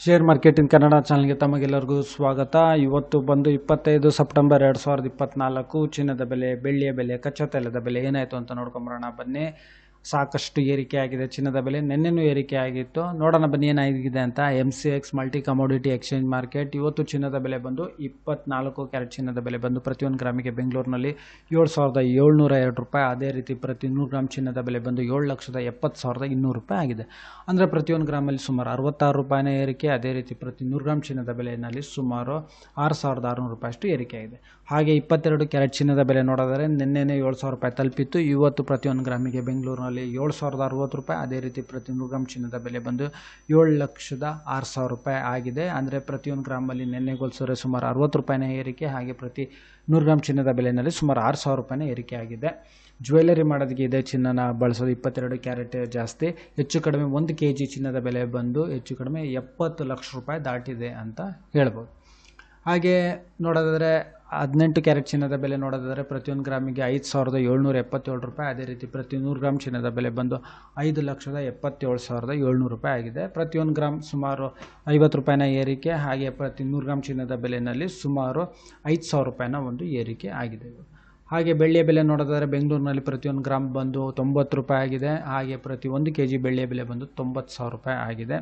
Share marketing Kannada ಚಾನಲ್ಗೆ ತಮಗೆಲ್ಲರಿಗೂ ಸ್ವಾಗತ. ಇವತ್ತು ಬಂದು 25 ಸೆಪ್ಟೆಂಬರ್ 2024. ಚಿನ್ನದ ಬೆಲೆ, ಬೆಳ್ಳಿಯ ಬೆಲೆ, ಕಚ್ಚಾ ತೈಲದ ಬೆಲೆ ಏನಾಯಿತು ಅಂತ ನೋಡ್ಕೊಂಬರೋಣ ಬನ್ನಿ. ಸಾಕಷ್ಟು ಏರಿಕೆ ಆಗಿದೆ ಚಿನ್ನದ ಬೆಲೆ, ನಿನ್ನೆನೂ ಏರಿಕೆ ಆಗಿತ್ತು. ನೋಡೋಣ ಬನ್ನಿ ಏನಾಗಿದೆ ಅಂತ. MCX multi commodity exchange market ಇವತ್ತು ಚಿನ್ನದ ಬೆಲೆ ಬಂದು 24 ಕ್ಯಾರೆಟ್ ಚಿನ್ನದ ಬೆಲೆ ಬಂದು ಪ್ರತಿ 1 ಗ್ರಾಮಿಗೆ ಬೆಂಗಳೂರಿನಲ್ಲಿ 7,702 ರೂಪಾಯಿ. ಅದೇ ರೀತಿ ಪ್ರತಿ 100 ಗ್ರಾಮ್ ಚಿನ್ನದ ಬೆಲೆ ಬಂದು 7,70,200 ರೂಪಾಯಿ ಆಗಿದೆ. ಅಂದರೆ ಪ್ರತಿ 1 ಗ್ರಾಮಲ್ಲಿ ಸುಮಾರು 66 ರೂಪಾಯಿನ ಏರಿಕೆ. ಅದೇ ರೀತಿ ಪ್ರತಿ 100 ಗ್ರಾಮ್ ಚಿನ್ನದ ಬೆಲೆಯಲ್ಲಿ ಸುಮಾರು 6,600 ರೂಪಾಯಿ ಅಷ್ಟು ಏರಿಕೆ ಆಗಿದೆ. ಹಾಗೆ 22 ಕ್ಯಾರೆಟ್ ಚಿನ್ನದ ಬೆಲೆ ನೋಡಿದರೆ ನಿನ್ನೆನೇ 7,000 ರೂಪಾಯಿ ತಲುಪಿತ್ತು. ಇವತ್ತು ಪ್ರತಿ 1 ಗ್ರಾಮಿಗೆ ಬೆಂಗಳೂರಿನಲ್ಲಿ 7,060 ರೂಪಾಯಿ. ಅದೇ ರೀತಿ ಪ್ರತಿ 100 ಗ್ರಾಮ್ ಚಿನ್ನದ ಬೆಲೆ ಬಂದು 7,06,000 ರೂಪಾಯಿ ಆಗಿದೆ. ಅಂದರೆ ಪ್ರತಿ 1 ಗ್ರಾಮಲ್ಲಿ ನಿನ್ನೆ ಹೋಲಿಸಿದ್ರೆ ಸುಮಾರು 60 ರೂಪಾಯಿನ ಏರಿಕೆ. ಹಾಗೆ ಪ್ರತಿ 100 ಗ್ರಾಮ್ ಚಿನ್ನದ ಬೆಲೆಯಲ್ಲಿ ಸುಮಾರು 6,000 ರೂಪಾಯಿನ ಏರಿಕೆ ಆಗಿದೆ. ಜ್ಯುವೆಲ್ಲರಿ ಮಾಡೋದಕ್ಕೆ ಇದೇ ಚಿನ್ನನ ಬಳಸೋದು 22 ಕ್ಯಾರೆಟ್ ಜಾಸ್ತಿ. ಹೆಚ್ಚು ಕಡಿಮೆ 1 kg ಚಿನ್ನದ ಬೆಲೆ ಬಂದು ಹೆಚ್ಚು ಕಡಿಮೆ 70 ಲಕ್ಷ ರೂಪಾಯಿ ದಾಟಿದೆ ಅಂತ ಹೇಳ್ಬೋದು. ಹಾಗೆ ನೋಡೋದಾದರೆ 18 ಕ್ಯಾರೆಟ್ ಚಿನ್ನದ ಬೆಲೆ ನೋಡೋದಾದರೆ ಪ್ರತಿ 1 ಗ್ರಾಮಿಗೆ 5,777 ರೂಪಾಯಿ. ಅದೇ ರೀತಿ ಪ್ರತಿ 100 ಗ್ರಾಮ್ ಚಿನ್ನದ ಬೆಲೆ ಬಂದು 5,77,700 ರೂಪಾಯಿ ಆಗಿದೆ. ಪ್ರತಿ 1 ಗ್ರಾಮ್ ಸುಮಾರು 50 ರೂಪಾಯಿನ ಏರಿಕೆ. ಹಾಗೆ ಪ್ರತಿ 100 ಗ್ರಾಮ್ ಚಿನ್ನದ ಬೆಲೆಯಲ್ಲಿ ಸುಮಾರು 5,000 ರೂಪಾಯಿನ ಒಂದು ಏರಿಕೆ ಆಗಿದೆ. ಹಾಗೆ ಬೆಳ್ಳಿಯ ಬೆಲೆ ನೋಡೋದಾದರೆ ಬೆಂಗಳೂರಿನಲ್ಲಿ ಪ್ರತಿ 1 ಗ್ರಾಮ್ ಬಂದು 90 ರೂಪಾಯಿ ಆಗಿದೆ. ಹಾಗೆ ಪ್ರತಿ 1 kg ಬೆಳ್ಳಿಯ ಬೆಲೆ ಬಂದು 90,000 ರೂಪಾಯಿ ಆಗಿದೆ.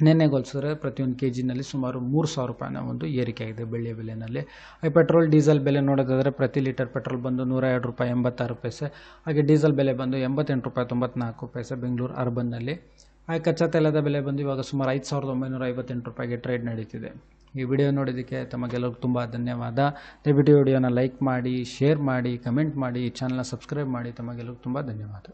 ನಿನ್ನೆ ಹೋಲಿಸಿದ್ರೆ ಪ್ರತಿ 1 kgನಲ್ಲಿ ಸುಮಾರು 3,000 ರೂಪಾಯಿನ ಒಂದು ಏರಿಕೆ ಆಗಿದೆ ಬೆಳ್ಳಿಯ ಬೆಲೆಯಲ್ಲಿ. ಪೆಟ್ರೋಲ್ ಡೀಸೆಲ್ ಬೆಲೆ ನೋಡೋದಾದರೆ ಪ್ರತಿ ಲೀಟರ್ ಪೆಟ್ರೋಲ್ ಬಂದು 102 ರೂಪಾಯಿ 86 ಪೈಸೆ. ಹಾಗೆ ಡೀಸೆಲ್ ಬೆಲೆ ಬಂದು 88 ರೂಪಾಯಿ 94 ಪೈಸೆ ಬೆಂಗಳೂರು ಅರ್ಬನ್ನಲ್ಲಿ. ಹಾಗೆ ಕಚ್ಚಾ ತೈಲದ ಬೆಲೆ ಬಂದು ಇವಾಗ ಸುಮಾರು 5,958 ರೂಪಾಯಿಗೆ ಟ್ರೇಡ್ ನಡೀತಿದೆ. ಈ ವಿಡಿಯೋ ನೋಡೋದಕ್ಕೆ ತಮಗೆಲ್ಲರಿಗೂ ತುಂಬ ಧನ್ಯವಾದ. ದಯವಿಟ್ಟು ವಿಡಿಯೋನ ಲೈಕ್ ಮಾಡಿ, ಶೇರ್ ಮಾಡಿ, ಕಮೆಂಟ್ ಮಾಡಿ, ಈ ಚಾನಲ್ನ ಸಬ್ಸ್ಕ್ರೈಬ್ ಮಾಡಿ. ತಮಗೆಲ್ಲರಿಗೂ ತುಂಬ ಧನ್ಯವಾದ.